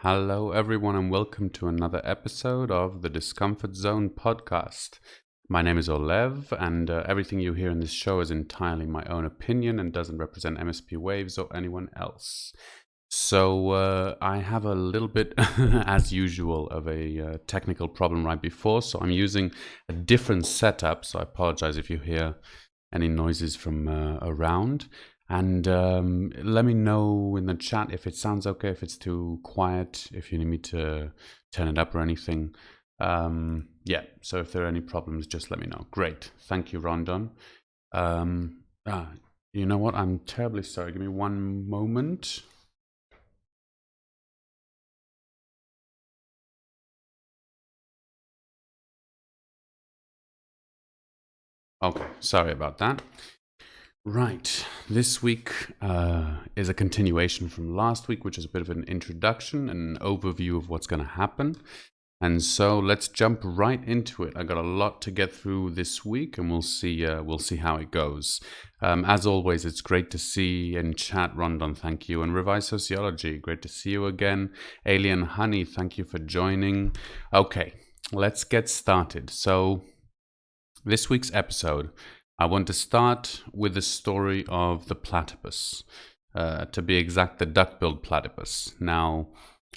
Hello, everyone, and welcome to another episode of the Discomfort-Zone podcast. My name is Olev, and everything you hear in this show is entirely my own opinion and doesn't represent MSP Waves or anyone else. So I have a little bit, as usual, of a technical problem right before, so I'm using a different setup, so I apologize if you hear any noises from around. And let me know in the chat if it sounds okay, if it's too quiet, if you need me to turn it up or anything. Yeah, so if there are any problems, just let me know. Great. Thank you, Rondon. You know what? I'm terribly sorry. Give me one moment. Okay, sorry about that. Right, this week is a continuation from last week, which is a bit of an introduction, an overview of what's going to happen. And so let's jump right into it. I got a lot to get through this week, and we'll see how it goes. As always, it's great to see in chat, Rondon, thank you, and Revised Sociology, great to see you again. Alien Honey, thank you for joining. Okay, let's get started. So this week's episode, I want to start with the story of the platypus. To be exact, the duck-billed platypus. Now,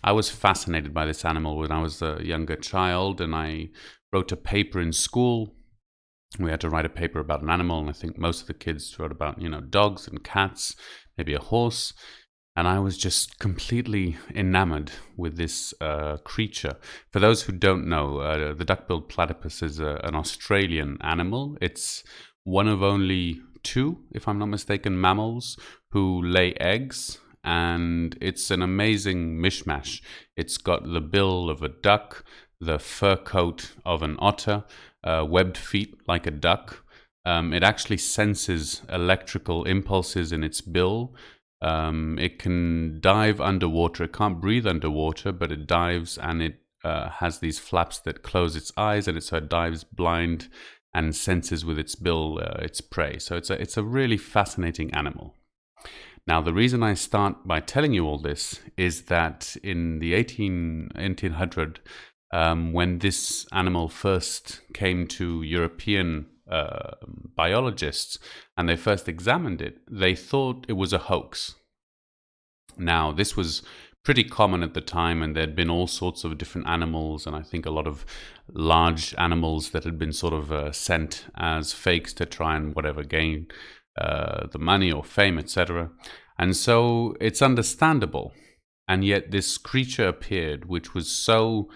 I was fascinated by this animal when I was a younger child, and I wrote a paper in school. We had to write a paper about an animal, and I think most of the kids wrote about, dogs and cats, maybe a horse. And I was just completely enamored with this creature. For those who don't know, the duck-billed platypus is an Australian animal. It's one of only two, if I'm not mistaken, mammals who lay eggs, and it's an amazing mishmash. It's got the bill of a duck, the fur coat of an otter, webbed feet like a duck. It actually senses electrical impulses in its bill. It can dive underwater. It can't breathe underwater, but it dives, and it has these flaps that close its eyes, and so it dives blind and senses with its bill its prey. So it's a really fascinating animal. Now, the reason I start by telling you all this is that in the 1800, when this animal first came to European biologists and they first examined it, they thought it was a hoax. Now, this was pretty common at the time, and there'd been all sorts of different animals, and I think a lot of large animals that had been sort of sent as fakes to try and gain the money or fame, etc. And so it's understandable. And yet this creature appeared, which was so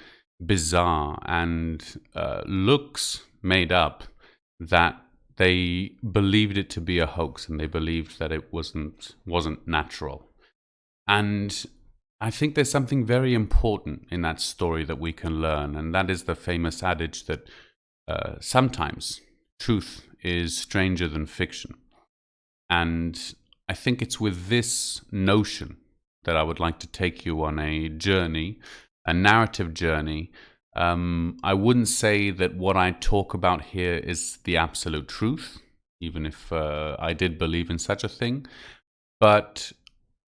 bizarre and looks made up, that they believed it to be a hoax, and they believed that it wasn't natural. And I think there's something very important in that story that we can learn, and that is the famous adage that sometimes truth is stranger than fiction. And I think it's with this notion that I would like to take you on a journey, a narrative journey. I wouldn't say that what I talk about here is the absolute truth, even if I did believe in such a thing. But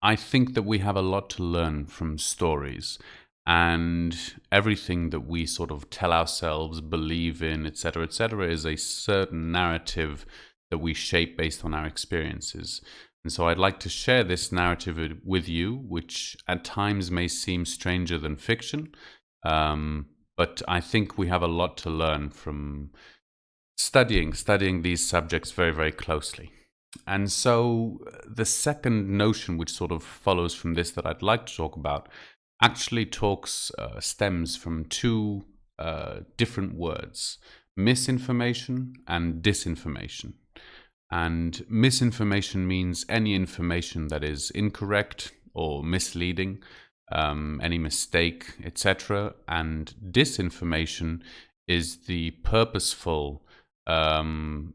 I think that we have a lot to learn from stories, and everything that we sort of tell ourselves, believe in, etc., is a certain narrative that we shape based on our experiences. And so I'd like to share this narrative with you, which at times may seem stranger than fiction, but I think we have a lot to learn from studying these subjects very, very closely. And so the second notion, which sort of follows from this that I'd like to talk about, actually stems from two different words: misinformation and disinformation. And misinformation means any information that is incorrect or misleading, any mistake, etc. And disinformation is the purposeful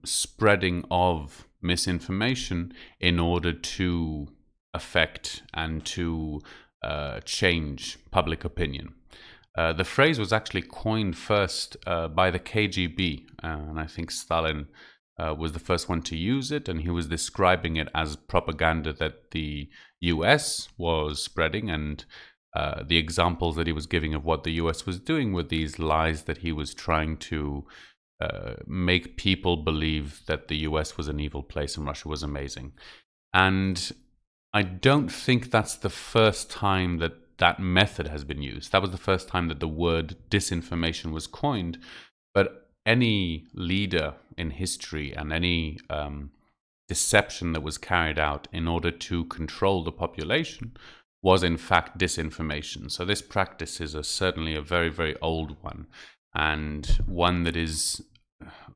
spreading of misinformation in order to affect and to change public opinion. The phrase was actually coined first by the KGB, and I think Stalin was the first one to use it, and he was describing it as propaganda that the US was spreading, and The examples that he was giving of what the US was doing with these lies that he was trying to make people believe that the US was an evil place and Russia was amazing. And I don't think that's the first time that that method has been used. That was the first time that the word disinformation was coined. But any leader in history and any deception that was carried out in order to control the population was in fact disinformation. So this practice is certainly a very, very old one, and one that is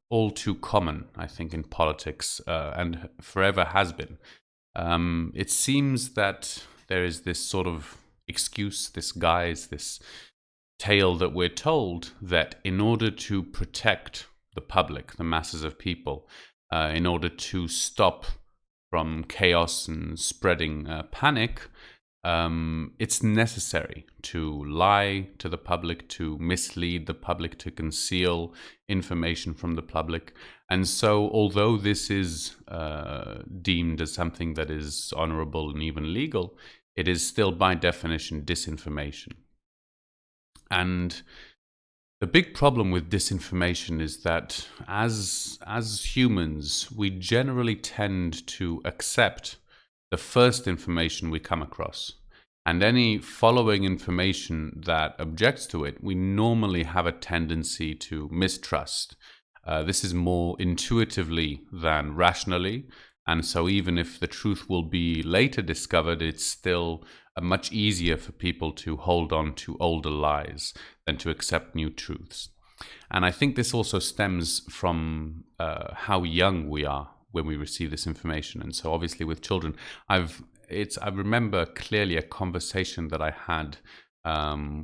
all too common, I think, in politics, and forever has been. It seems that there is this sort of excuse, this guise, this tale that we're told that in order to protect the public, the masses of people, in order to stop from chaos and spreading panic, it's necessary to lie to the public, to mislead the public, to conceal information from the public. And so, although this is deemed as something that is honorable and even legal, it is still by definition disinformation. And the big problem with disinformation is that as humans, we generally tend to accept the first information we come across. And any following information that objects to it, we normally have a tendency to mistrust. This is more intuitively than rationally. And so even if the truth will be later discovered, it's still much easier for people to hold on to older lies than to accept new truths. And I think this also stems from how young we are when we receive this information. And so obviously with children, I remember clearly a conversation that I had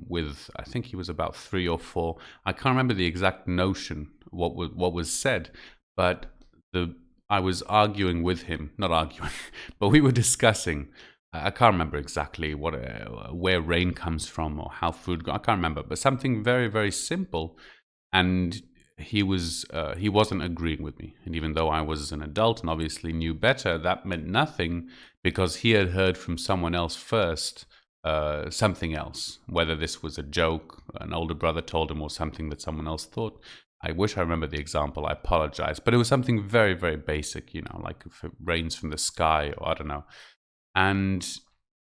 with, I think he was about 3 or 4. I can't remember the exact notion, what was said, but I was arguing with him, not arguing, but we were discussing. I can't remember exactly where rain comes from or how food. I can't remember, but something very, very simple. And he wasn't agreeing with me. And even though I was an adult and obviously knew better, that meant nothing, because he had heard from someone else first something else. Whether this was a joke, an older brother told him, or something that someone else thought. I wish I remember the example. I apologize. But it was something very, very basic, like if it rains from the sky, or I don't know. And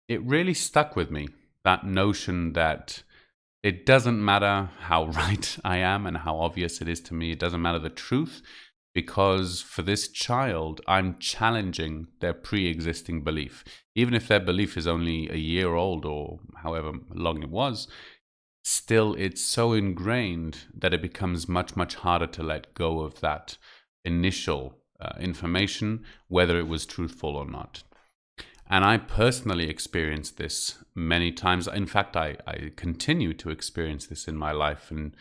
it really stuck with me, that notion that it doesn't matter how right I am and how obvious it is to me. It doesn't matter the truth, because for this child, I'm challenging their pre-existing belief. Even if their belief is only a year old or however long it was, still it's so ingrained that it becomes much, much harder to let go of that initial information, whether it was truthful or not. And I personally experienced this many times. In fact, I continue to experience this in my life and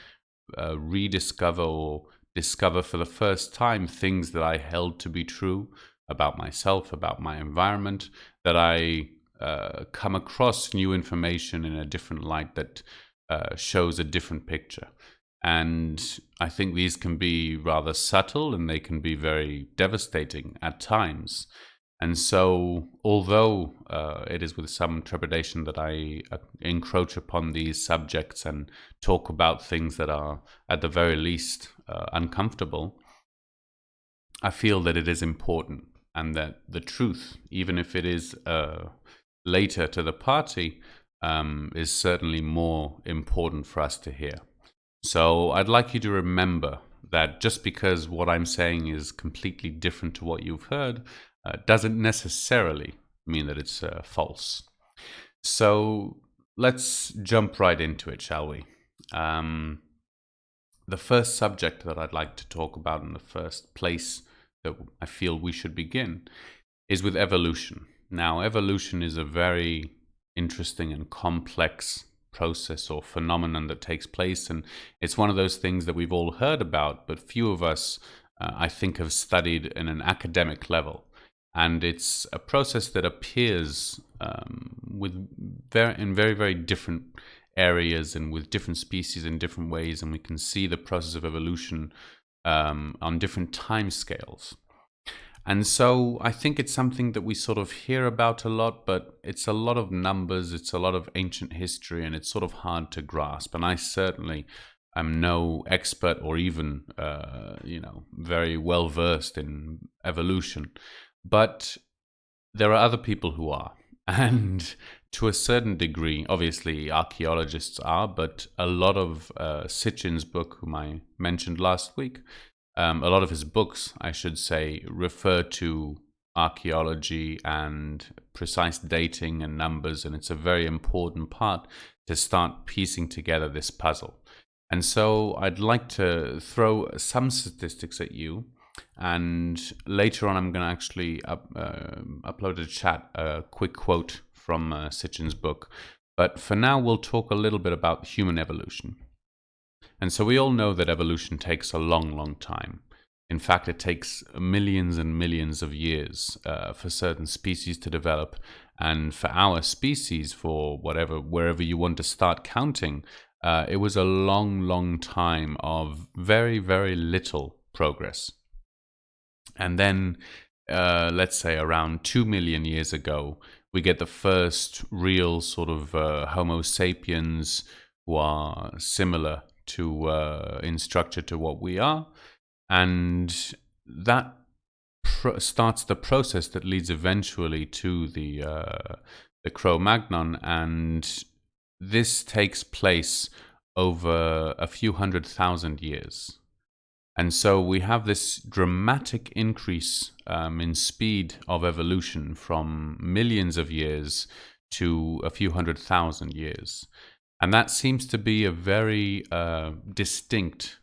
rediscover or discover for the first time things that I held to be true about myself, about my environment, that I come across new information in a different light that shows a different picture. And I think these can be rather subtle, and they can be very devastating at times. And so, although it is with some trepidation that I encroach upon these subjects and talk about things that are, at the very least, uncomfortable, I feel that it is important, and that the truth, even if it is later to the party, is certainly more important for us to hear. So I'd like you to remember that just because what I'm saying is completely different to what you've heard, doesn't necessarily mean that it's false. So let's jump right into it, shall we? The first subject that I'd like to talk about, in the first place that I feel we should begin, is with evolution. Now, evolution is a very interesting and complex process or phenomenon that takes place, and it's one of those things that we've all heard about, but few of us, I think, have studied in an academic level. And it's a process that appears in very, very different areas and with different species in different ways. And we can see the process of evolution on different time scales. And so I think it's something that we sort of hear about a lot, but it's a lot of numbers, it's a lot of ancient history, and it's sort of hard to grasp. And I certainly am no expert or even, very well versed in evolution. But there are other people who are. And to a certain degree, obviously archaeologists are, but a lot of Sitchin's book, whom I mentioned last week, a lot of his books, I should say, refer to archaeology and precise dating and numbers, and it's a very important part to start piecing together this puzzle. And so I'd like to throw some statistics at you, and later on I'm going to actually upload to chat a quick quote from Sitchin's book. But for now, we'll talk a little bit about human evolution. And so we all know that evolution takes a long, long time. In fact, it takes millions and millions of years for certain species to develop. And for our species, for wherever you want to start counting, it was a long, long time of very, very little progress. And then, let's say around 2 million years ago, we get the first real sort of Homo sapiens who are similar to in structure to what we are, and that starts the process that leads eventually to the Cro-Magnon, and this takes place over a few 100,000 years. And so we have this dramatic increase in speed of evolution from millions of years to a few 100,000 years. And that seems to be a very distinct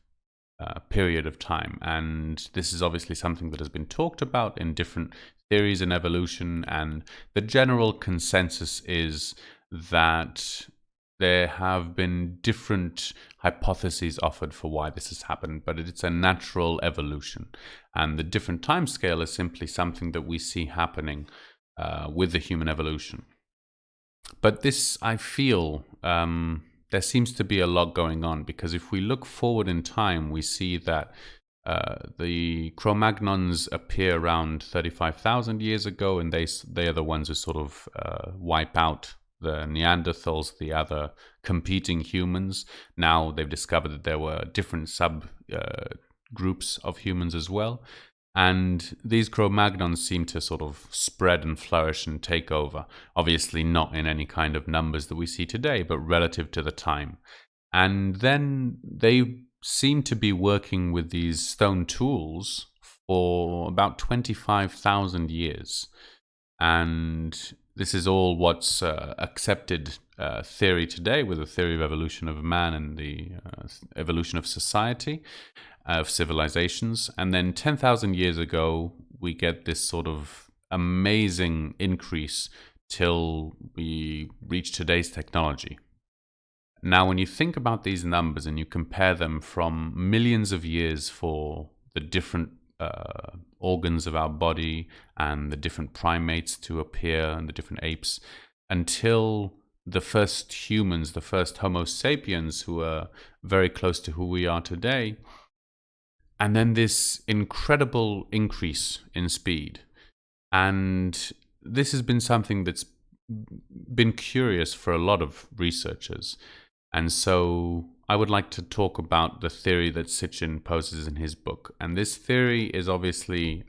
period of time. And this is obviously something that has been talked about in different theories in evolution. And the general consensus is that there have been different hypotheses offered for why this has happened, but it's a natural evolution. And the different time scale is simply something that we see happening with the human evolution. But this, I feel, there seems to be a lot going on, because if we look forward in time, we see that the Cro-Magnons appear around 35,000 years ago, and they are the ones who sort of wipe out the Neanderthals, the other competing humans. Now they've discovered that there were different groups of humans as well. And these Cro-Magnons seem to sort of spread and flourish and take over. Obviously not in any kind of numbers that we see today, but relative to the time. And then they seem to be working with these stone tools for about 25,000 years. And this is all what's accepted theory today, with the theory of evolution of man and the evolution of society, of civilizations. And then 10,000 years ago, we get this sort of amazing increase till we reach today's technology. Now, when you think about these numbers and you compare them from millions of years for the different organs of our body and the different primates to appear and the different apes, until the first humans, the first Homo sapiens, who are very close to who we are today, and then this incredible increase in speed. And this has been something that's been curious for a lot of researchers. And so I would like to talk about the theory that Sitchin poses in his book. And this theory is obviously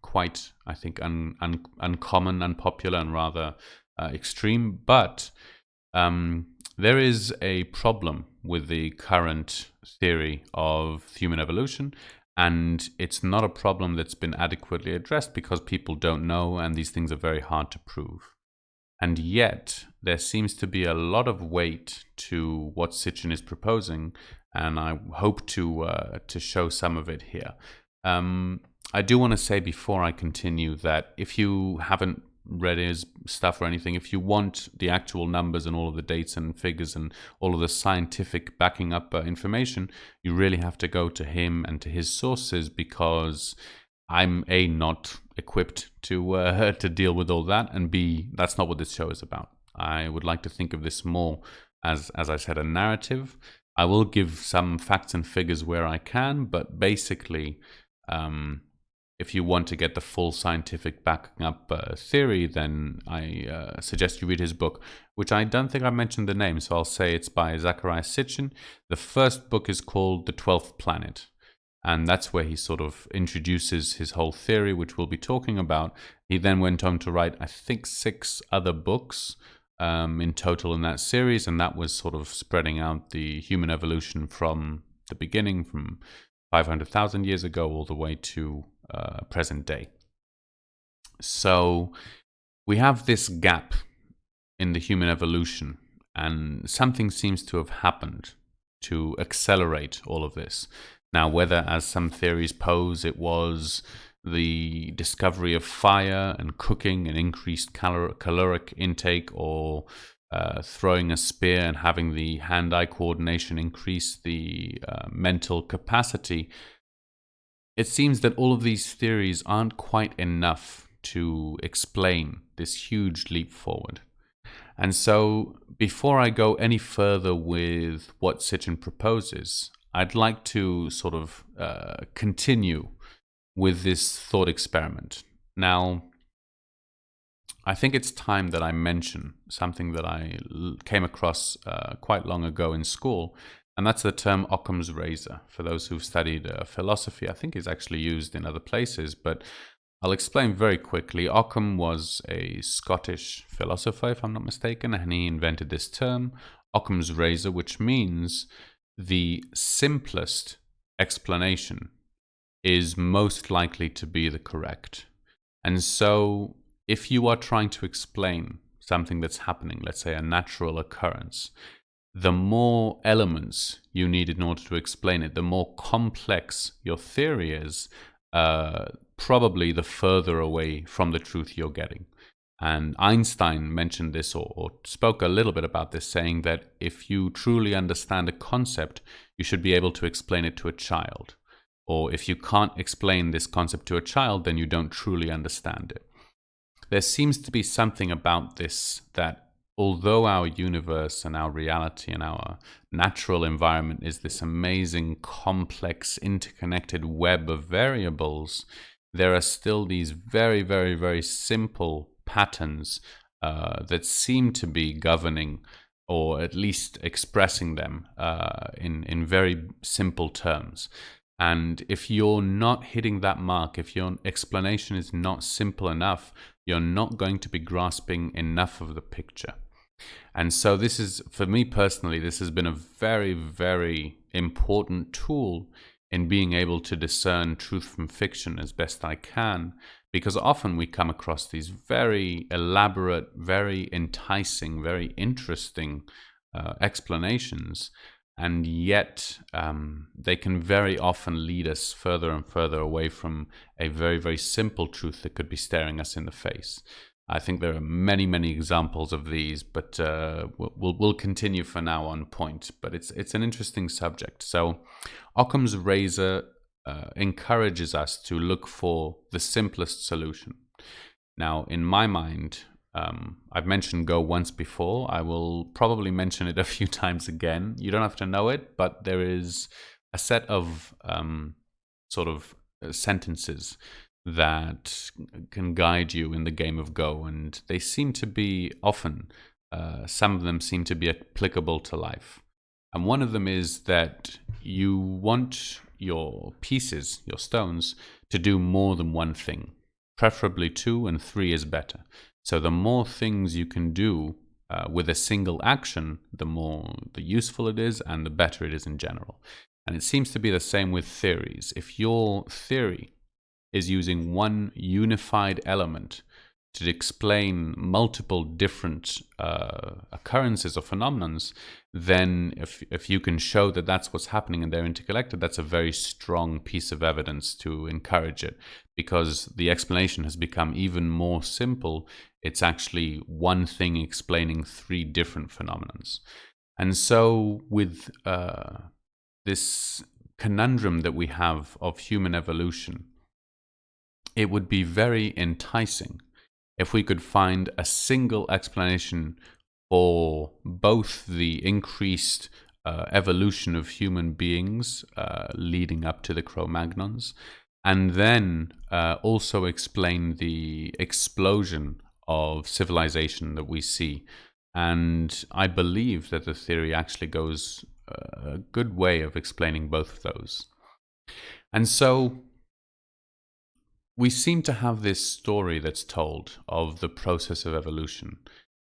quite, I think, uncommon, unpopular, and rather extreme. But there is a problem with the current theory of human evolution. And it's not a problem that's been adequately addressed because people don't know, and these things are very hard to prove. And yet, there seems to be a lot of weight to what Sitchin is proposing, and I hope to show some of it here. I do want to say before I continue that if you haven't read his stuff or anything, if you want the actual numbers and all of the dates and figures and all of the scientific backing up information, you really have to go to him and to his sources, because I'm not equipped to deal with all that, and B, that's not what this show is about. I would like to think of this more as I said, a narrative. I will give some facts and figures where I can, but basically if you want to get the full scientific backing up theory, then I suggest you read his book, which I don't think I mentioned the name, so I'll say it's by Zecharia Sitchin. The first book is called The 12th Planet, and that's where he sort of introduces his whole theory, which we'll be talking about. He then went on to write, I think, 6 other books in total in that series, and that was sort of spreading out the human evolution from the beginning, from 500,000 years ago all the way to present day. So we have this gap in the human evolution, and something seems to have happened to accelerate all of this. Now, whether, as some theories pose, it was the discovery of fire and cooking and increased caloric intake, or throwing a spear and having the hand-eye coordination increase the mental capacity, it seems that all of these theories aren't quite enough to explain this huge leap forward. And so, before I go any further with what Sitchin proposes, I'd like to sort of continue with this thought experiment. Now, I think it's time that I mention something that I came across quite long ago in school, and that's the term Occam's razor. For those who've studied philosophy, I think it's actually used in other places, but I'll explain very quickly. Occam was a Scottish philosopher, if I'm not mistaken, and he invented this term, Occam's razor, which means the simplest explanation is most likely to be the correct. And so if you are trying to explain something that's happening, let's say a natural occurrence, the more elements you need in order to explain it, the more complex your theory is, probably the further away from the truth you're getting. And Einstein mentioned this, or spoke a little bit about this, saying that if you truly understand a concept, you should be able to explain it to a child. Or if you can't explain this concept to a child, then you don't truly understand it. There seems to be something about this, that although our universe and our reality and our natural environment is this amazing, complex, interconnected web of variables, there are still these very, very, very simple patterns that seem to be governing, or at least expressing them in very simple terms. And if you're not hitting that mark, if your explanation is not simple enough, you're not going to be grasping enough of the picture. And so this is, for me personally, this has been a very, very important tool in being able to discern truth from fiction as best I can, because often we come across these very elaborate, very enticing, very interesting explanations, and yet they can very often lead us further and further away from a very, very simple truth that could be staring us in the face. I think there are many, many examples of these, but we'll continue for now on point. But it's an interesting subject. So Occam's razor encourages us to look for the simplest solution. Now, in my mind, I've mentioned Go once before. I will probably mention it a few times again. You don't have to know it, but there is a set of sort of sentences that can guide you in the game of Go, and they seem to be often, some of them seem to be applicable to life. And one of them is that you want your pieces, your stones, to do more than one thing. Preferably 2, and 3 is better. So the more things you can do with a single action, the more useful it is and the better it is in general. And it seems to be the same with theories. If your theory is using one unified element to explain multiple different occurrences or phenomenons, then if you can show that that's what's happening and they're interconnected, that's a very strong piece of evidence to encourage it, because the explanation has become even more simple. It's actually one thing explaining 3 different phenomenons. And so with this conundrum that we have of human evolution, it would be very enticing if we could find a single explanation for both the increased evolution of human beings leading up to the Cro-Magnons, and then also explain the explosion of civilization that we see. And I believe that the theory actually goes a good way of explaining both of those. And so we seem to have this story that's told of the process of evolution.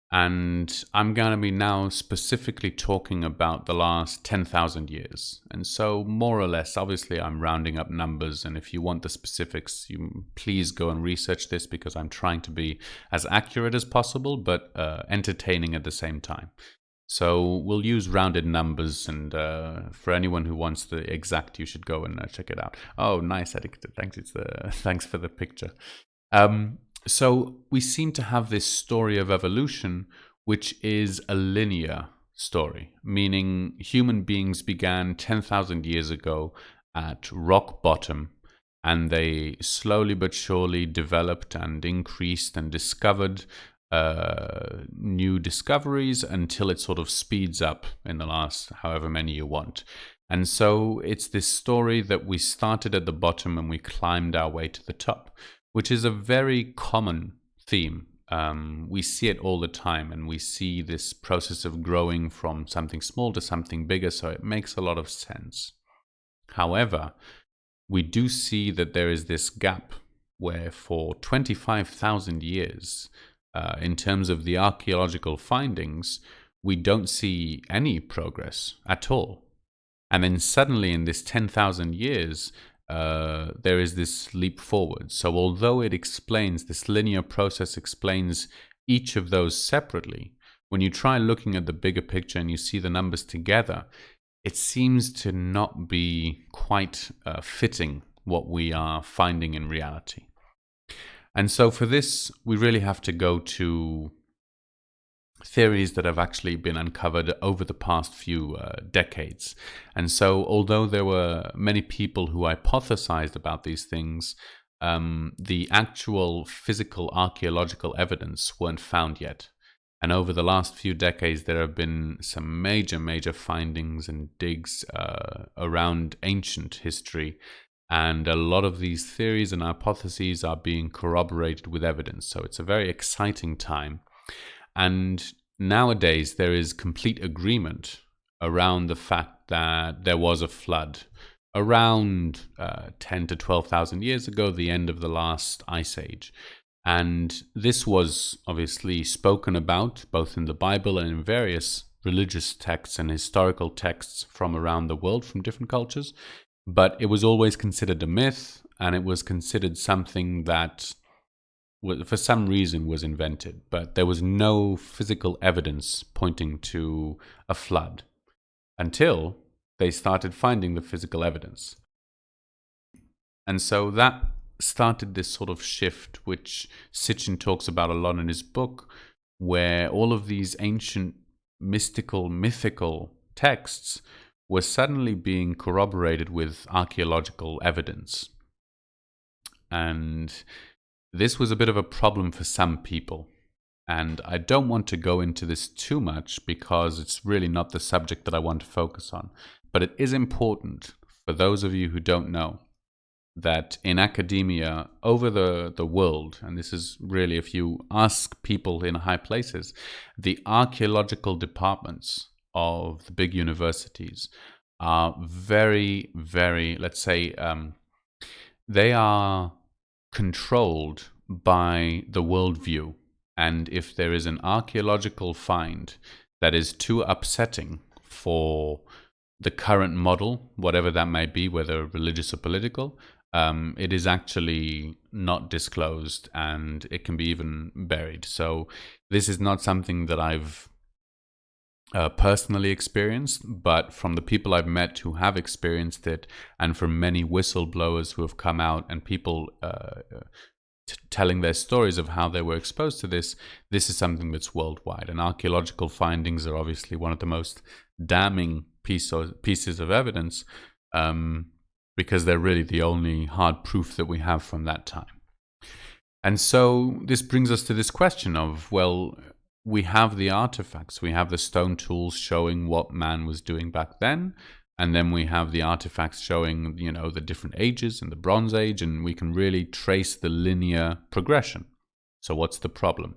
And I'm going to be now specifically talking about the last 10,000 years. And so, more or less, obviously, I'm rounding up numbers. And if you want the specifics, you please go and research this, because I'm trying to be as accurate as possible, but entertaining at the same time. So we'll use rounded numbers, and for anyone who wants the exact, you should go and check it out. Oh, nice, Eric. Thanks. Thanks for the picture. So we seem to have this story of evolution, which is a linear story, meaning human beings began 10,000 years ago at rock bottom, and they slowly but surely developed and increased and discovered new discoveries until it sort of speeds up in the last however many you want. And so it's this story that we started at the bottom and we climbed our way to the top, which is a very common theme. We see it all the time, and we see this process of growing from something small to something bigger, so it makes a lot of sense. However, we do see that there is this gap where for 25,000 years, in terms of the archaeological findings, we don't see any progress at all. And then suddenly in this 10,000 years, there is this leap forward. So although it explains, this linear process explains each of those separately, when you try looking at the bigger picture and you see the numbers together, it seems to not be quite fitting what we are finding in reality. And so for this, we really have to go to theories that have actually been uncovered over the past few decades. And so although there were many people who hypothesized about these things, the actual physical archaeological evidence weren't found yet. And over the last few decades, there have been some major findings and digs around ancient history. And a lot of these theories and hypotheses are being corroborated with evidence. So it's a very exciting time. And nowadays, there is complete agreement around the fact that there was a flood around 10 to 12,000 years ago, the end of the last ice age. And this was obviously spoken about both in the Bible and in various religious texts and historical texts from around the world, from different cultures. But it was always considered a myth, and it was considered something that for some reason was invented, but there was no physical evidence pointing to a flood until they started finding the physical evidence. And so that started this sort of shift, which Sitchin talks about a lot in his book, where all of these ancient mythical texts were suddenly being corroborated with archaeological evidence. And this was a bit of a problem for some people. And I don't want to go into this too much because it's really not the subject that I want to focus on. But it is important for those of you who don't know that in academia over the world, and this is really if you ask people in high places, the archaeological departments of the big universities are very, let's say, they are controlled by the worldview. And if there is an archaeological find that is too upsetting for the current model, whatever that may be, whether religious or political, it is actually not disclosed, and it can be even buried. So this is not something that I've personally experienced, but from the people I've met who have experienced it, and from many whistleblowers who have come out and people telling their stories of how they were exposed to this is something that's worldwide. And archaeological findings are obviously one of the most damning pieces of evidence, because they're really the only hard proof that we have from that time. And so this brings us to this question of, well, we have the artifacts, we have the stone tools showing what man was doing back then. And then we have the artifacts showing, the different ages and the Bronze Age, and we can really trace the linear progression. So what's the problem?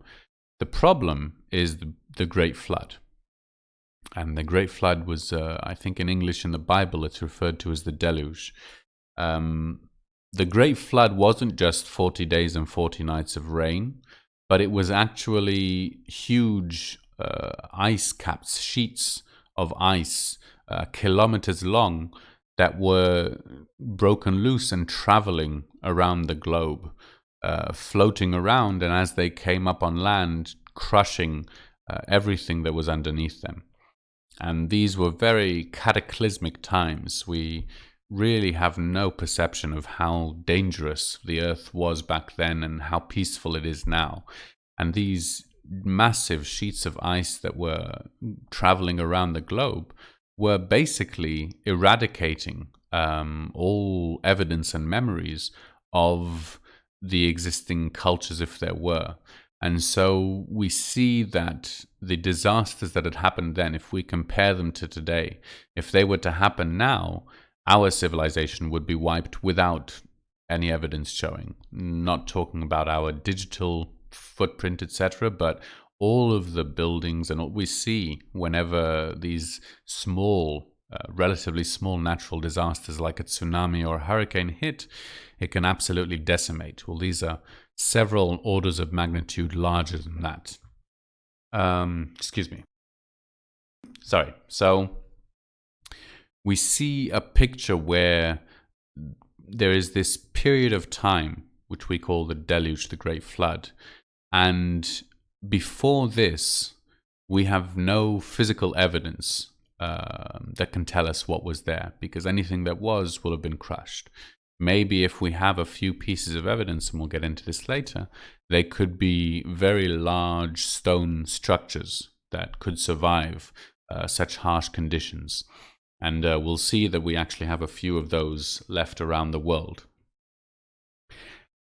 The problem is the Great Flood. And the Great Flood was, I think in English in the Bible, it's referred to as the deluge. The Great Flood wasn't just 40 days and 40 nights of rain, but it was actually huge ice caps, sheets of ice, kilometers long, that were broken loose and traveling around the globe, floating around, and as they came up on land, crushing everything that was underneath them. And these were very cataclysmic times. We really have no perception of how dangerous the Earth was back then and how peaceful it is now. And these massive sheets of ice that were traveling around the globe were basically eradicating all evidence and memories of the existing cultures, if there were. And so we see that the disasters that had happened then, if we compare them to today, if they were to happen now, our civilization would be wiped without any evidence showing. Not talking about our digital footprint, etc., but all of the buildings and what we see whenever these small, relatively small natural disasters like a tsunami or a hurricane hit, it can absolutely decimate. Well, these are several orders of magnitude larger than that. Excuse me. Sorry. So we see a picture where there is this period of time, which we call the deluge, the Great Flood. And before this, we have no physical evidence that can tell us what was there, because anything that was will have been crushed. Maybe if we have a few pieces of evidence, and we'll get into this later, they could be very large stone structures that could survive such harsh conditions. And we'll see that we actually have a few of those left around the world.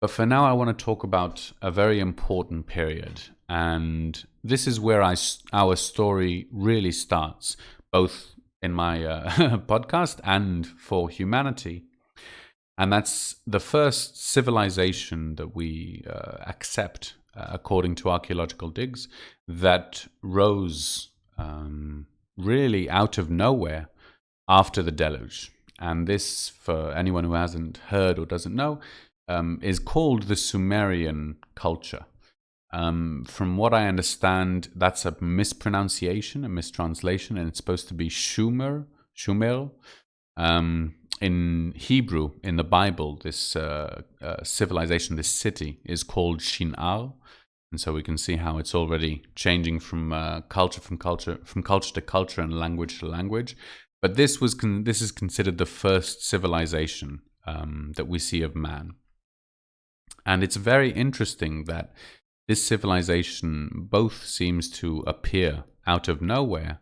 But for now, I want to talk about a very important period. And this is where our story really starts, both in my podcast and for humanity. And that's the first civilization that we accept, according to archaeological digs, that rose really out of nowhere after the deluge. And this, for anyone who hasn't heard or doesn't know, is called the Sumerian culture. From what I understand, that's a mispronunciation, a mistranslation, and it's supposed to be Shumer. In Hebrew, in the Bible, this civilization, this city, is called Shinar, and so we can see how it's already changing from culture to culture, and language to language. But this is considered the first civilization that we see of man, and it's very interesting that this civilization both seems to appear out of nowhere,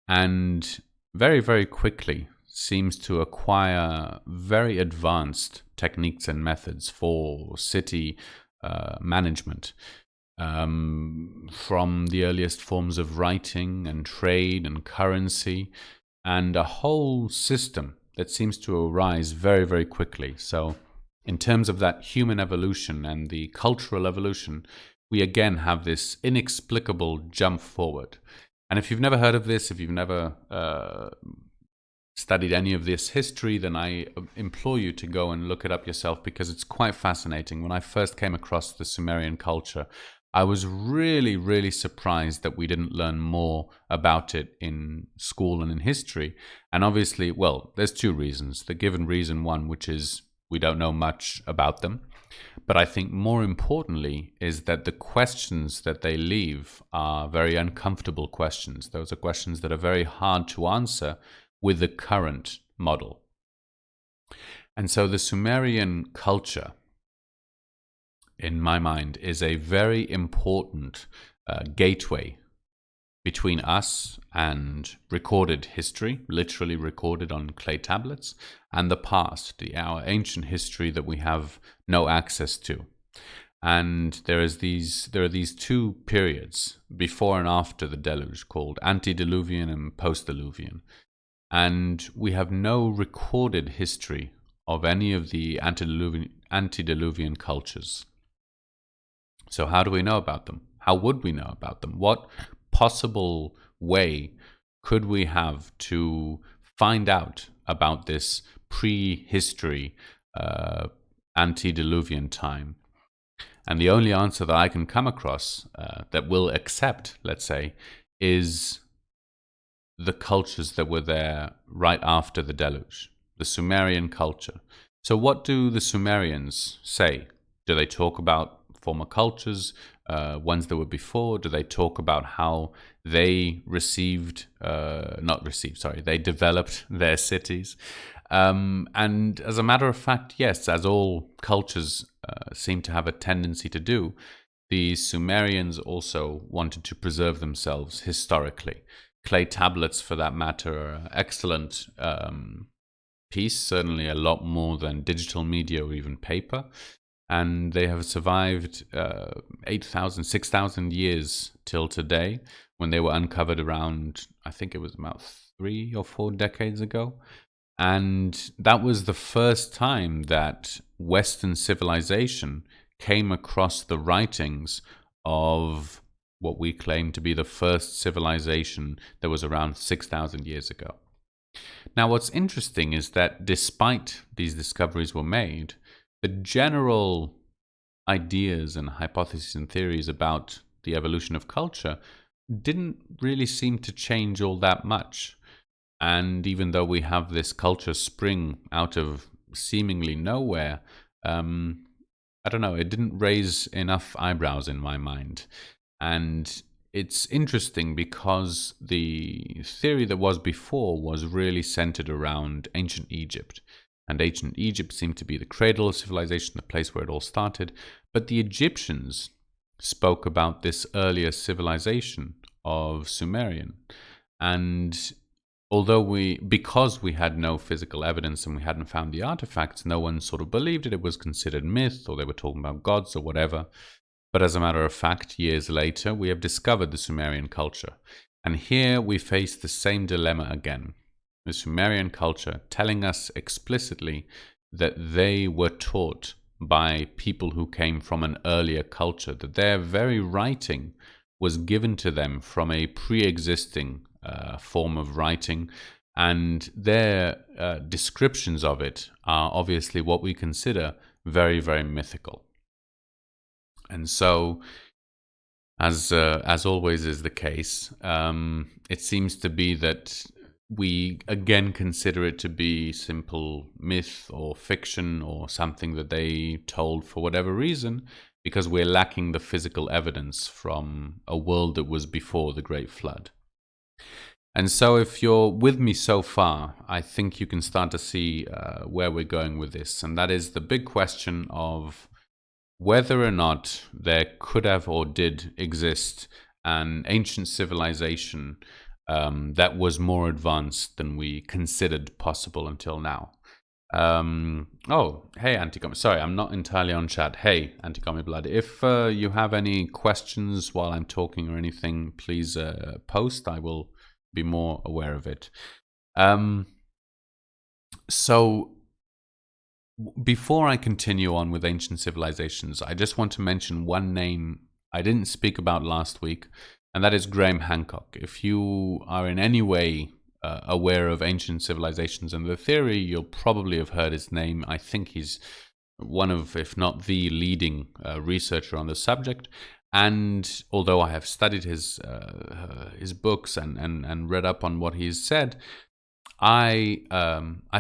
and very, very quickly seems to acquire very advanced techniques and methods for city management, from the earliest forms of writing and trade and currency, and a whole system that seems to arise very, very quickly. So in terms of that human evolution and the cultural evolution, we again have this inexplicable jump forward. And if you've never heard of this, if you've never studied any of this history, then I implore you to go and look it up yourself, because it's quite fascinating. When I first came across the Sumerian culture, I was really, really surprised that we didn't learn more about it in school and in history. And obviously, well, there's two reasons. The given reason one, which is we don't know much about them. But I think more importantly is that the questions that they leave are very uncomfortable questions. Those are questions that are very hard to answer with the current model. And so the Sumerian culture, in my mind, is a very important gateway between us and recorded history, literally recorded on clay tablets, and the past, our ancient history that we have no access to. And there are these two periods, before and after the deluge, called antediluvian and post-diluvian. and we have no recorded history of any of the antediluvian cultures. So how do we know about them? How would we know about them? What possible way could we have to find out about this prehistory, antediluvian time? And the only answer that I can come across that will accept, let's say, is the cultures that were there right after the deluge, the Sumerian culture. So what do the Sumerians say? Do they talk about former cultures, ones that were before? Do they talk about how they they developed their cities? And as a matter of fact, yes, as all cultures seem to have a tendency to do, the Sumerians also wanted to preserve themselves historically. Clay tablets, for that matter, are an excellent piece, certainly a lot more than digital media or even paper. And they have survived 8,000, 6,000 years till today, when they were uncovered around, I think it was about 3 or 4 decades ago. And that was the first time that Western civilization came across the writings of what we claim to be the first civilization that was around 6,000 years ago. Now, what's interesting is that despite these discoveries were made, the general ideas and hypotheses and theories about the evolution of culture didn't really seem to change all that much. And even though we have this culture spring out of seemingly nowhere, I don't know, it didn't raise enough eyebrows in my mind. And it's interesting because the theory that was before was really centered around ancient Egypt. And ancient Egypt seemed to be the cradle of civilization, the place where it all started. But the Egyptians spoke about this earlier civilization of Sumerian. And because we had no physical evidence and we hadn't found the artifacts, no one sort of believed it. It was considered myth, or they were talking about gods or whatever. But as a matter of fact, years later, we have discovered the Sumerian culture. And here we face the same dilemma again. The Sumerian culture telling us explicitly that they were taught by people who came from an earlier culture, that their very writing was given to them from a pre-existing form of writing, and their descriptions of it are obviously what we consider very, very mythical. And so, as always is the case, it seems to be that we again consider it to be simple myth or fiction or something that they told for whatever reason, because we're lacking the physical evidence from a world that was before the Great Flood. And so if you're with me so far, I think you can start to see where we're going with this. And that is the big question of whether or not there could have or did exist an ancient civilization that was more advanced than we considered possible until now. Oh, hey, Anticomi. Sorry, I'm not entirely on chat. Hey, Anticomi Blood. If you have any questions while I'm talking or anything, please post. I will be more aware of it. So before I continue on with ancient civilizations, I just want to mention one name I didn't speak about last week, and that is Graham Hancock. If you are in any way aware of ancient civilizations and the theory, you'll probably have heard his name. I think he's one of, if not the leading researcher on the subject. And although I have studied his books and read up on what he's said, I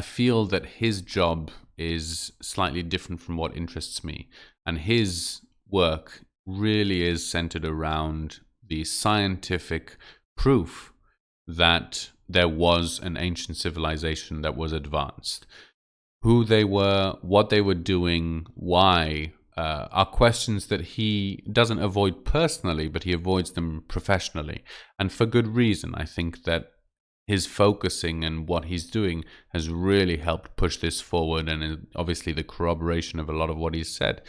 feel that his job is slightly different from what interests me, and his work really is centered around the scientific proof that there was an ancient civilization that was advanced. Who they were, what they were doing, why, are questions that he doesn't avoid personally, but he avoids them professionally, and for good reason. I think that his focusing and what he's doing has really helped push this forward, and obviously the corroboration of a lot of what he's said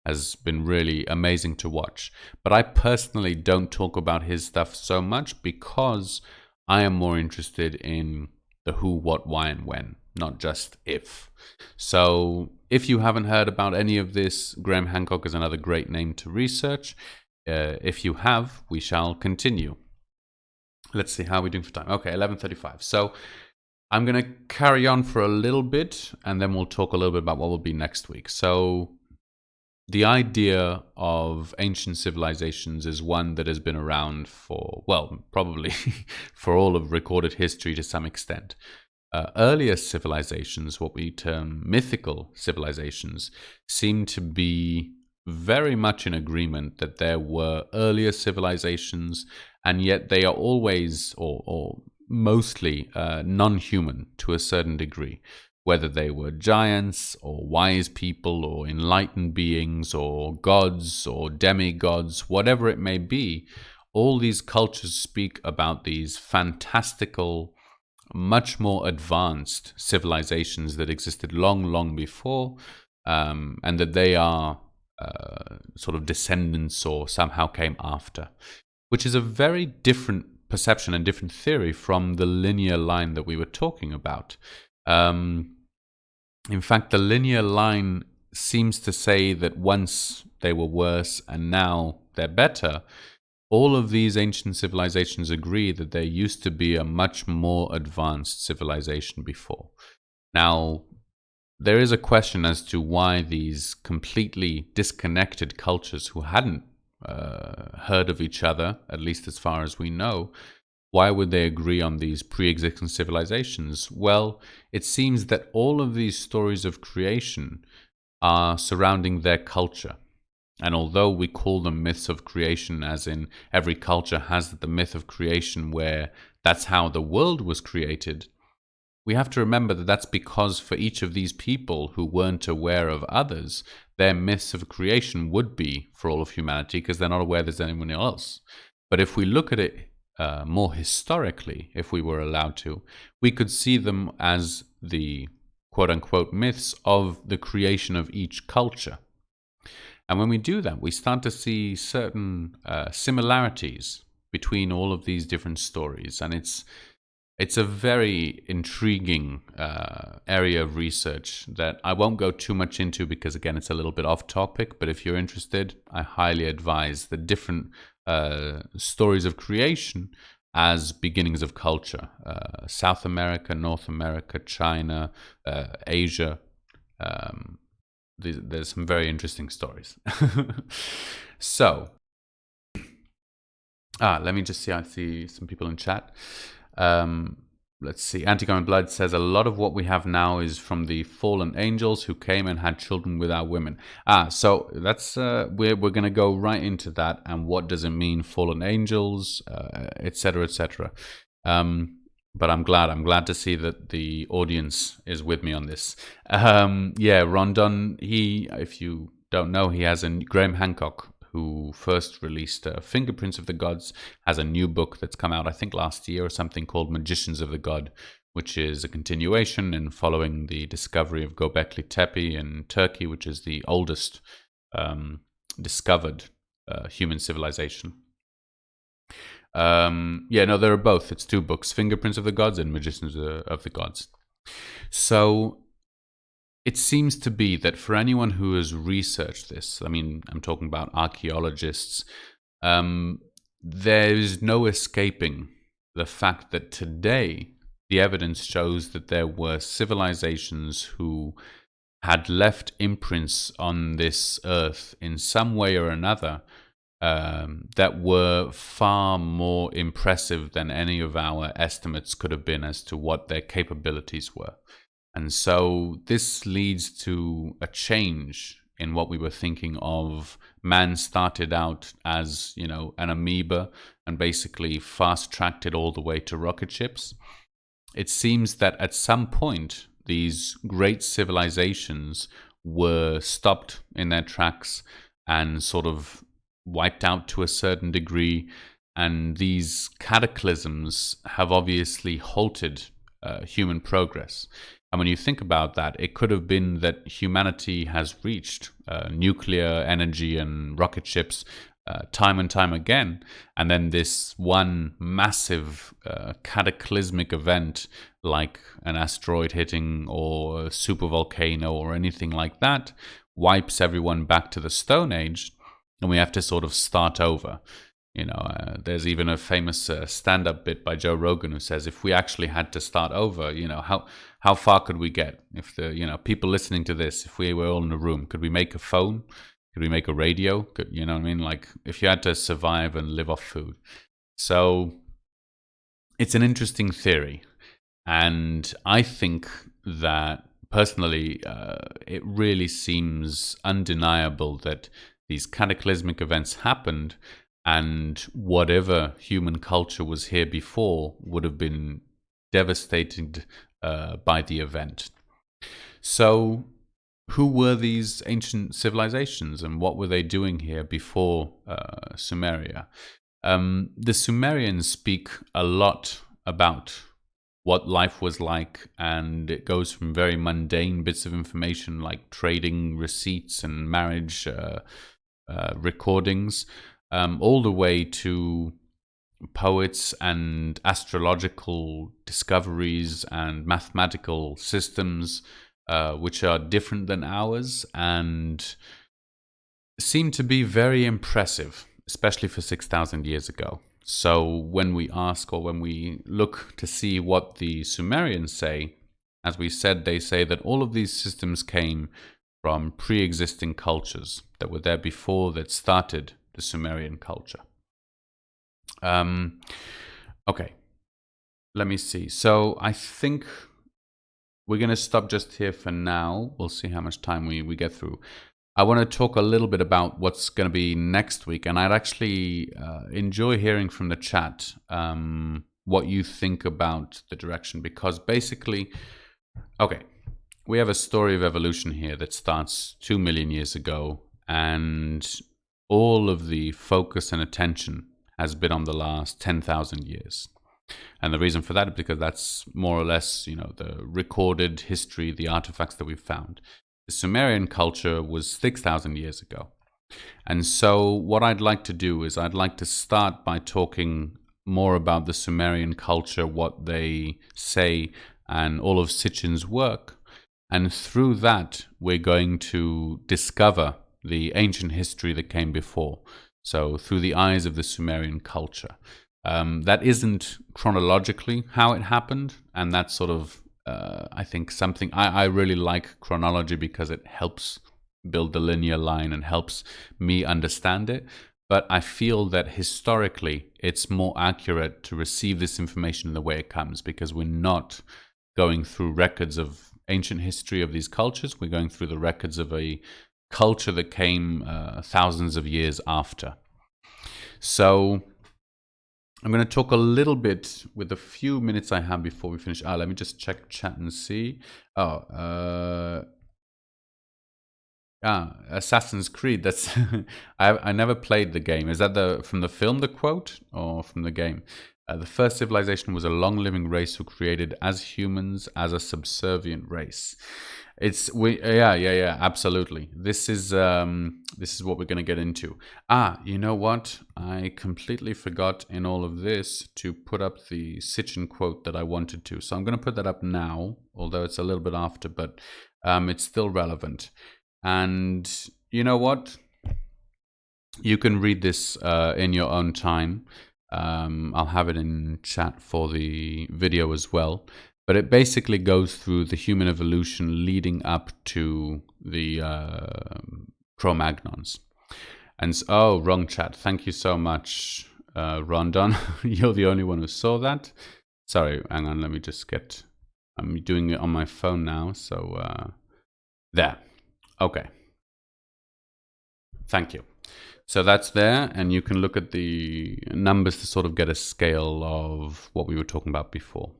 has been really amazing to watch. But I personally don't talk about his stuff so much because I am more interested in the who, what, why, and when, not just if. So if you haven't heard about any of this, Graham Hancock is another great name to research. If you have, we shall continue. Let's see how we're doing for time. Okay, 11:35. So I'm going to carry on for a little bit, and then we'll talk a little bit about what will be next week. So the idea of ancient civilizations is one that has been around for, well, probably for all of recorded history to some extent. Earlier civilizations, what we term mythical civilizations, seem to be very much in agreement that there were earlier civilizations, and yet they are always, or mostly, non-human to a certain degree. Whether they were giants or wise people or enlightened beings or gods or demigods, whatever it may be, all these cultures speak about these fantastical, much more advanced civilizations that existed long, long before, and that they are sort of descendants or somehow came after, which is a very different perception and different theory from the linear line that we were talking about. In fact, the linear line seems to say that once they were worse and now they're better. All of these ancient civilizations agree that there used to be a much more advanced civilization before. Now, there is a question as to why these completely disconnected cultures who hadn't heard of each other, at least as far as we know, why would they agree on these pre-existing civilizations? Well, it seems that all of these stories of creation are surrounding their culture. And although we call them myths of creation, as in every culture has the myth of creation where that's how the world was created, we have to remember that that's because for each of these people who weren't aware of others, their myths of creation would be for all of humanity because they're not aware there's anyone else. But if we look at it more historically, if we were allowed to, we could see them as the quote-unquote myths of the creation of each culture. And when we do that, we start to see certain similarities between all of these different stories. And it's a very intriguing area of research that I won't go too much into because, again, it's a little bit off topic. But if you're interested, I highly advise the different stories of creation as beginnings of culture. South America, North America, China, Asia. There's some very interesting stories. So, let me just see. I see some people in chat. Let's see. Antigone Blood says a lot of what we have now is from the fallen angels who came and had children with our women. So that's we're going to go right into that and what does it mean, fallen angels, etc., etc. But I'm glad to see that the audience is with me on this. Rondon, if you don't know, he has Graham Hancock, who first released Fingerprints of the Gods, has a new book that's come out, I think last year or something, called Magicians of the God, which is a continuation and following the discovery of Göbekli Tepe in Turkey, which is the oldest discovered human civilization. There are both. It's two books, Fingerprints of the Gods and Magicians of the Gods. So it seems to be that for anyone who has researched this, I mean, I'm talking about archaeologists, there is no escaping the fact that today the evidence shows that there were civilizations who had left imprints on this earth in some way or another that were far more impressive than any of our estimates could have been as to what their capabilities were. And so this leads to a change in what we were thinking of. Man started out as, an amoeba and basically fast-tracked it all the way to rocket ships. It seems that at some point, these great civilizations were stopped in their tracks and sort of wiped out to a certain degree, and these cataclysms have obviously halted human progress. And when you think about that, it could have been that humanity has reached nuclear energy and rocket ships time and time again, and then this one massive cataclysmic event like an asteroid hitting or a supervolcano or anything like that, wipes everyone back to the Stone Age, and we have to sort of start over. There's even a famous stand-up bit by Joe Rogan who says, if we actually had to start over, how far could we get? If the people listening to this, if we were all in a room, could we make a phone? Could we make a radio? Could, you know what I mean? Like, if you had to survive and live off food. So it's an interesting theory, and I think that personally, it really seems undeniable that these cataclysmic events happened, and whatever human culture was here before would have been devastated by the event. So, who were these ancient civilizations, and what were they doing here before Sumeria? The Sumerians speak a lot about what life was like, and it goes from very mundane bits of information like trading receipts and marriage recordings, all the way to poets and astrological discoveries and mathematical systems which are different than ours and seem to be very impressive, especially for 6,000 years ago. So when we ask, or when we look to see what the Sumerians say, as we said, they say that all of these systems came from pre-existing cultures that were there before, that started the Sumerian culture. Okay, let me see. So I think we're going to stop just here for now. We'll see how much time we get through. I want to talk a little bit about what's going to be next week, and I'd actually enjoy hearing from the chat what you think about the direction, because basically, okay, we have a story of evolution here that starts 2 million years ago, and all of the focus and attention has been on the last 10,000 years. And the reason for that is because that's more or less, the recorded history, the artifacts that we've found. The Sumerian culture was 6,000 years ago. And so what I'd like to do is I'd like to start by talking more about the Sumerian culture, what they say, and all of Sitchin's work. And through that, we're going to discover the ancient history that came before. So through the eyes of the Sumerian culture. That isn't chronologically how it happened, and that's sort of, I think, something I really like chronology because it helps build the linear line and helps me understand it. But I feel that historically it's more accurate to receive this information in the way it comes, because we're not going through records of ancient history of these cultures. We're going through the records of a culture that came thousands of years after. So I'm going to talk a little bit with the few minutes I have before we finish. Let me just check chat and see. Assassin's Creed. That's I never played the game. Is that from the film, the quote, or from the game? The first civilization was a long-living race who created as humans as a subservient race. Absolutely. This is what we're going to get into. You know what? I completely forgot in all of this to put up the Sitchin quote that I wanted to. So I'm going to put that up now, although it's a little bit after, but it's still relevant. And you know what? You can read this in your own time. I'll have it in chat for the video as well. But it basically goes through the human evolution leading up to the Cro-Magnons. And wrong chat. Thank you so much, Rondon. You're the only one who saw that. Sorry, hang on. Let me just I'm doing it on my phone now. So there. Okay. Thank you. So that's there, and you can look at the numbers to sort of get a scale of what we were talking about before.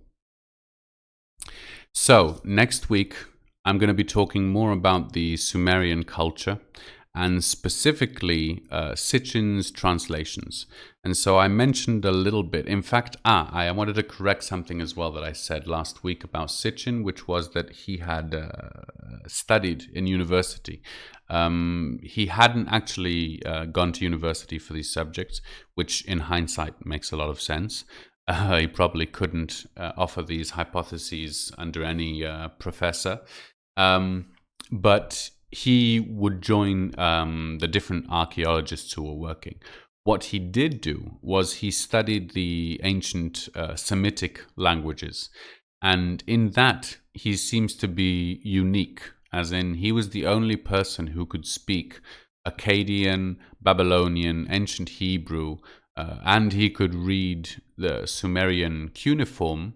So next week, I'm going to be talking more about the Sumerian culture, and specifically Sitchin's translations. And so I mentioned a little bit. In fact, I wanted to correct something as well that I said last week about Sitchin, which was that he had studied in university. He hadn't actually gone to university for these subjects, which in hindsight makes a lot of sense. He probably couldn't offer these hypotheses under any professor. But he would join the different archaeologists who were working. What he did do was he studied the ancient Semitic languages. And in that, he seems to be unique, as in, he was the only person who could speak Akkadian, Babylonian, ancient Hebrew, and he could read the Sumerian cuneiform.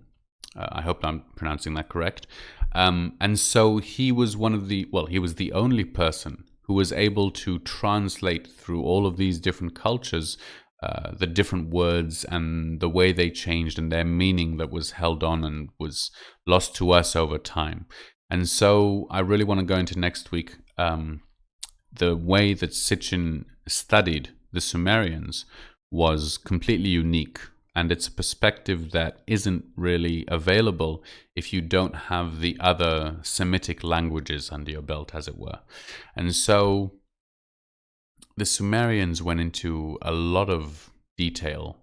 I hope I'm pronouncing that correct. And so he was he was the only person who was able to translate through all of these different cultures the different words and the way they changed and their meaning that was held on and was lost to us over time. And so I really want to go into next week the way that Sitchin studied the Sumerians was completely unique. And it's a perspective that isn't really available if you don't have the other Semitic languages under your belt, as it were. And so the Sumerians went into a lot of detail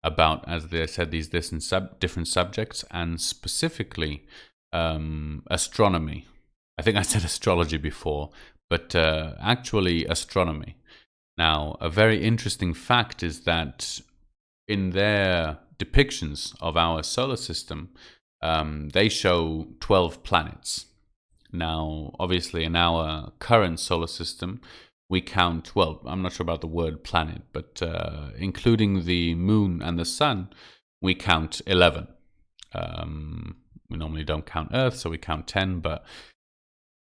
about, as they said, these different subjects, and specifically astronomy. I think I said astrology before, but actually astronomy. Now, a very interesting fact is that in their depictions of our solar system, they show 12 planets. Now, obviously, in our current solar system, we count, well, I'm not sure about the word planet, but including the moon and the sun, we count 11. We normally don't count Earth, so we count 10, but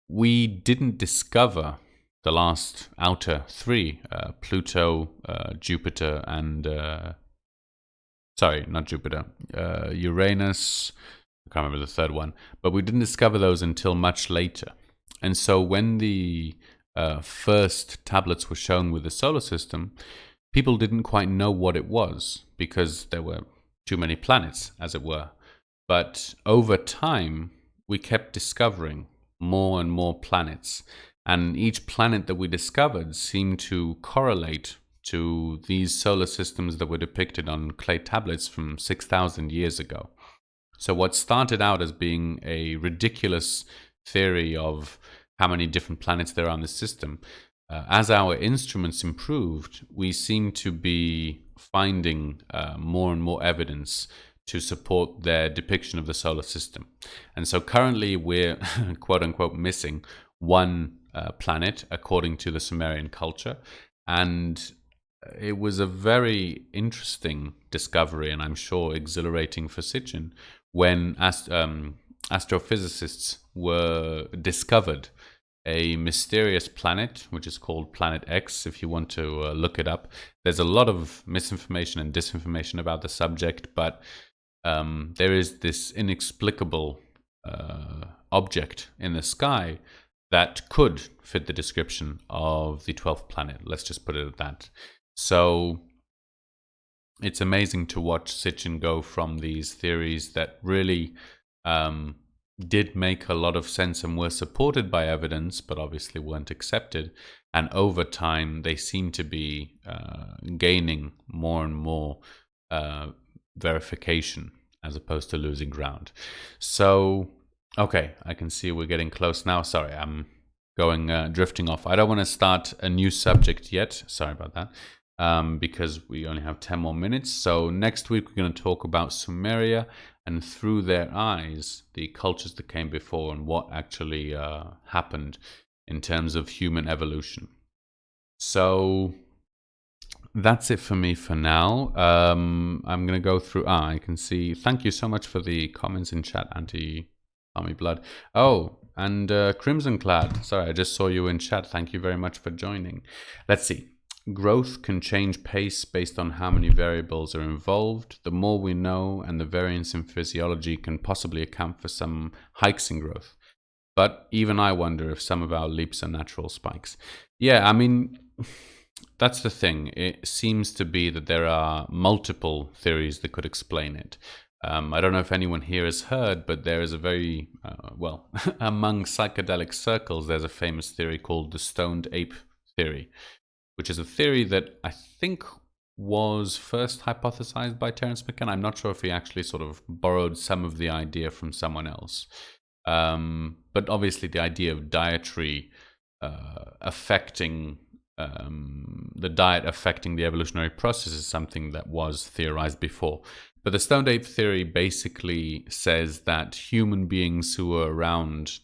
we didn't discover the last outer three, Pluto, Jupiter, and sorry, not Jupiter, Uranus. I can't remember the third one, but we didn't discover those until much later. And so when the first tablets were shown with the solar system, people didn't quite know what it was because there were too many planets, as it were. But over time, we kept discovering more and more planets. And each planet that we discovered seemed to correlate to these solar systems that were depicted on clay tablets from 6,000 years ago. So what started out as being a ridiculous theory of how many different planets there are in the system, as our instruments improved, we seem to be finding more and more evidence to support their depiction of the solar system. And so currently we're quote unquote missing one planet according to the Sumerian culture. And it was a very interesting discovery, and I'm sure exhilarating for Sitchin, when astrophysicists were discovered a mysterious planet, which is called Planet X, if you want to look it up. There's a lot of misinformation and disinformation about the subject, but there is this inexplicable object in the sky that could fit the description of the 12th planet. Let's just put it at that. So it's amazing to watch Sitchin go from these theories that really did make a lot of sense and were supported by evidence, but obviously weren't accepted. And over time, they seem to be gaining more and more verification as opposed to losing ground. So, okay, I can see we're getting close now. Sorry, I'm going drifting off. I don't want to start a new subject yet. Sorry about that. Because we only have 10 more minutes. So next week we're going to talk about Sumeria and through their eyes, the cultures that came before and what actually happened in terms of human evolution. So that's it for me for now. I'm going to go through, I can see, thank you so much for the comments in chat, Anti-Army Blood. Oh, and Crimson Clad, sorry, I just saw you in chat. Thank you very much for joining. Let's see. Growth can change pace based on how many variables are involved. The more we know, and the variance in physiology can possibly account for some hikes in growth. But even I wonder if some of our leaps are natural spikes. Yeah, I mean, that's the thing. It seems to be that there are multiple theories that could explain it. I don't know if anyone here has heard, but there is a very, among psychedelic circles, there's a famous theory called the stoned ape theory, which is a theory that I think was first hypothesized by Terence McKenna. I'm not sure if he actually sort of borrowed some of the idea from someone else. But obviously the idea of dietary affecting the diet affecting the evolutionary process is something that was theorized before. But the stoned ape theory basically says that human beings who were around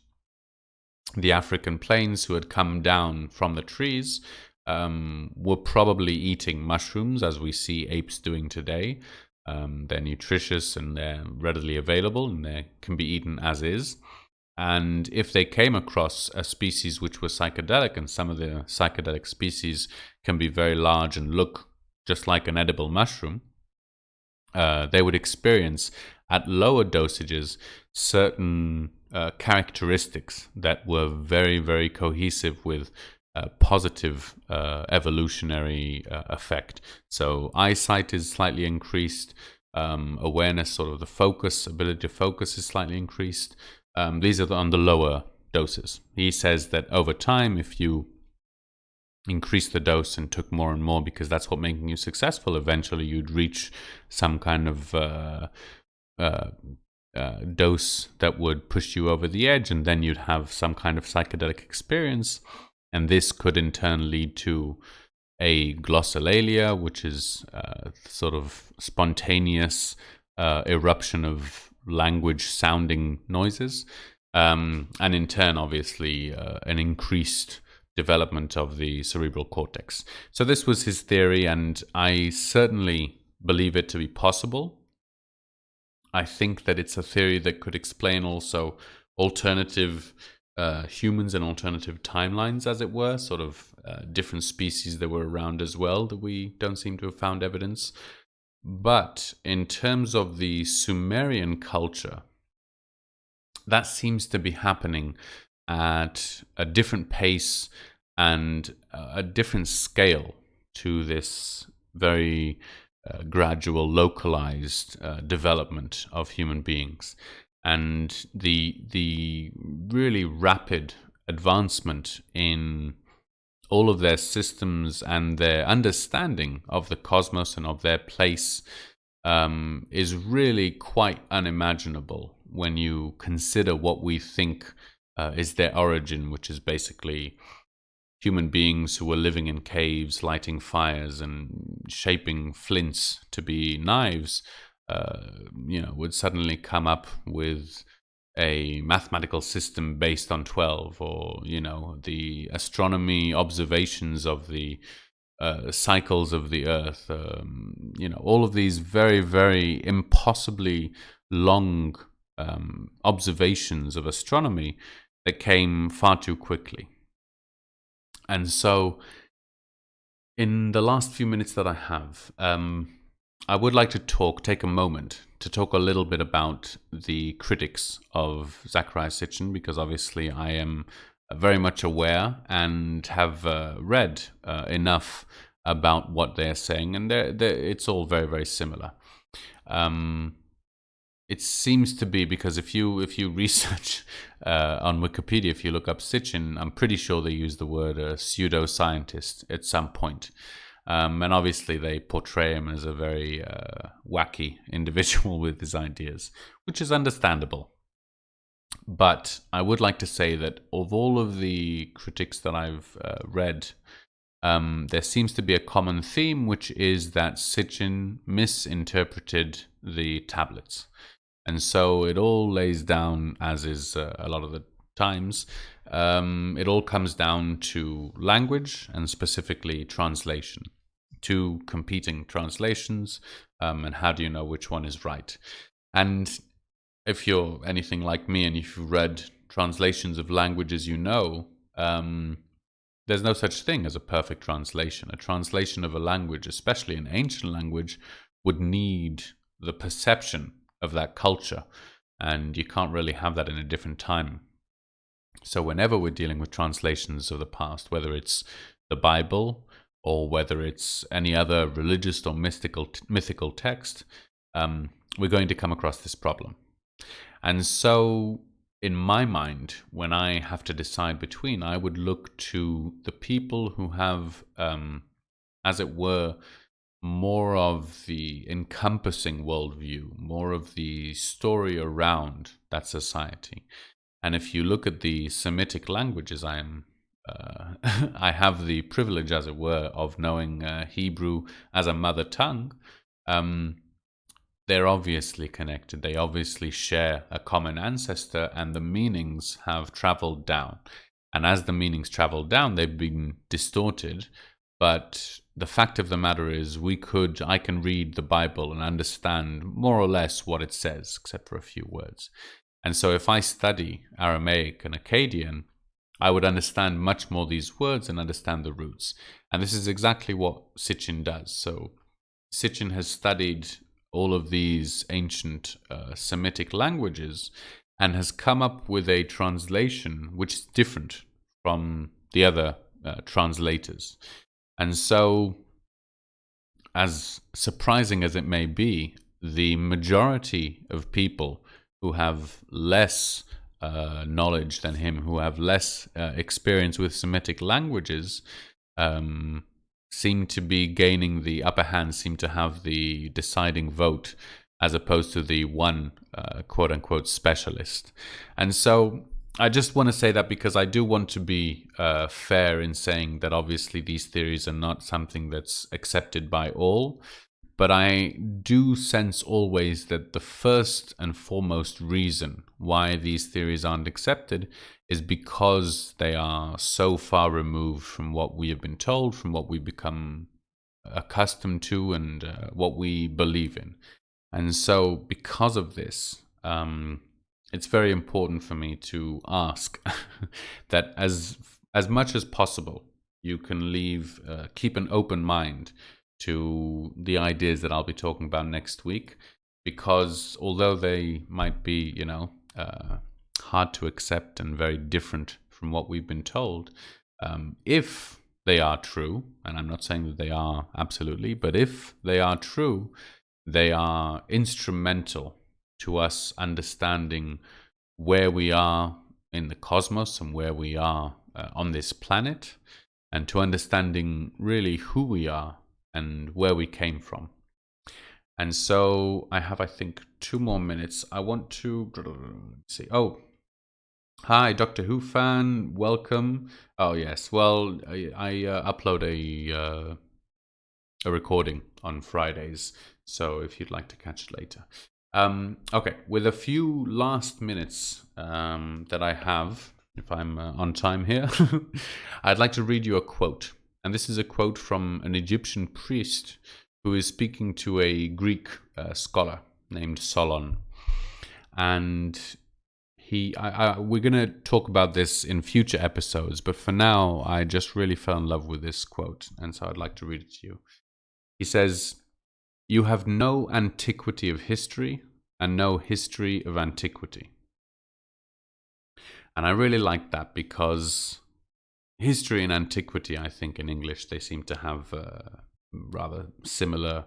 the African plains, who had come down from the trees, were probably eating mushrooms, as we see apes doing today. They're nutritious and they're readily available, and they can be eaten as is. And if they came across a species which was psychedelic, and some of the psychedelic species can be very large and look just like an edible mushroom, they would experience at lower dosages certain characteristics that were very, very cohesive with positive evolutionary effect. So eyesight is slightly increased, awareness, sort of the focus, ability to focus is slightly increased. These are on the lower doses. He says that over time, if you increase the dose and took more and more, because that's what making you successful, eventually you'd reach some kind of dose that would push you over the edge, and then you'd have some kind of psychedelic experience. And this could in turn lead to a glossolalia, which is sort of spontaneous eruption of language-sounding noises, and in turn, obviously, an increased development of the cerebral cortex. So this was his theory, and I certainly believe it to be possible. I think that it's a theory that could explain also alternative humans and alternative timelines, as it were, sort of different species that were around as well that we don't seem to have found evidence. But in terms of the Sumerian culture, that seems to be happening at a different pace and a different scale to this very gradual, localized development of human beings. And the really rapid advancement in all of their systems and their understanding of the cosmos and of their place is really quite unimaginable when you consider what we think is their origin, which is basically human beings who were living in caves, lighting fires and shaping flints to be knives, would suddenly come up with a mathematical system based on 12, or, the astronomy observations of the cycles of the Earth, all of these very, very impossibly long observations of astronomy that came far too quickly. And so, in the last few minutes that I have, I would like to take a moment to talk a little bit about the critics of Zecharia Sitchin, because obviously I am very much aware and have read enough about what they're saying, and it's all very, very similar. It seems to be, because if you research on Wikipedia, if you look up Sitchin, I'm pretty sure they use the word pseudoscientist at some point. And obviously they portray him as a very wacky individual with his ideas, which is understandable. But I would like to say that of all of the critics that I've read, there seems to be a common theme, which is that Sitchin misinterpreted the tablets. And so it all lays down, as is a lot of the times, it all comes down to language and specifically translation. Two competing translations, and how do you know which one is right? And if you're anything like me and if you've read translations of languages, there's no such thing as a perfect translation. A translation of a language, especially an ancient language, would need the perception of that culture, and you can't really have that in a different time. So whenever we're dealing with translations of the past, whether it's the Bible or whether it's any other religious or mythical text, we're going to come across this problem. And so in my mind, when I have to decide between, I would look to the people who have, as it were, more of the encompassing worldview, more of the story around that society. And if you look at the Semitic languages, I have the privilege, as it were, of knowing Hebrew as a mother tongue. They're obviously connected. They obviously share a common ancestor, and the meanings have traveled down. And as the meanings travel down, they've been distorted. But the fact of the matter is, I can read the Bible and understand more or less what it says, except for a few words. And so if I study Aramaic and Akkadian, I would understand much more these words and understand the roots. And this is exactly what Sitchin does. So Sitchin has studied all of these ancient Semitic languages and has come up with a translation which is different from the other translators. And so, as surprising as it may be, the majority of people who have less knowledge than him, who have less experience with Semitic languages, seem to be gaining the upper hand, seem to have the deciding vote, as opposed to the one quote-unquote specialist. And so I just want to say that because I do want to be fair in saying that obviously these theories are not something that's accepted by all. But I do sense always that the first and foremost reason why these theories aren't accepted is because they are so far removed from what we have been told, from what we become accustomed to, and what we believe in. And so because of this, it's very important for me to ask that as much as possible, you can keep an open mind to the ideas that I'll be talking about next week, because although they might be, hard to accept and very different from what we've been told, if they are true, and I'm not saying that they are absolutely, but if they are true, they are instrumental to us understanding where we are in the cosmos and where we are on this planet, and to understanding really who we are and where we came from. And so I have, I think, 2 more minutes. I want to see. Oh, hi, Doctor Who fan. Welcome. Oh, yes. Well, I upload a recording on Fridays, so if you'd like to catch it later. Okay, with a few last minutes that I have, if I'm on time here, I'd like to read you a quote. And this is a quote from an Egyptian priest who is speaking to a Greek scholar named Solon. And we're going to talk about this in future episodes, but for now, I just really fell in love with this quote, and so I'd like to read it to you. He says, "You have no antiquity of history and no history of antiquity." And I really like that because history and antiquity, I think in English, they seem to have rather similar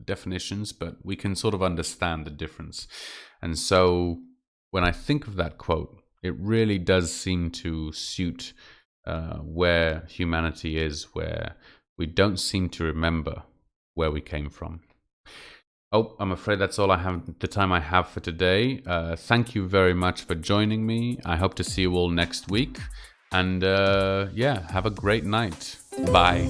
definitions, but we can sort of understand the difference. And so when I think of that quote, it really does seem to suit where humanity is, where we don't seem to remember where we came from. Oh, I'm afraid that's all the time I have for today. Thank you very much for joining me. I hope to see you all next week. And have a great night. Bye.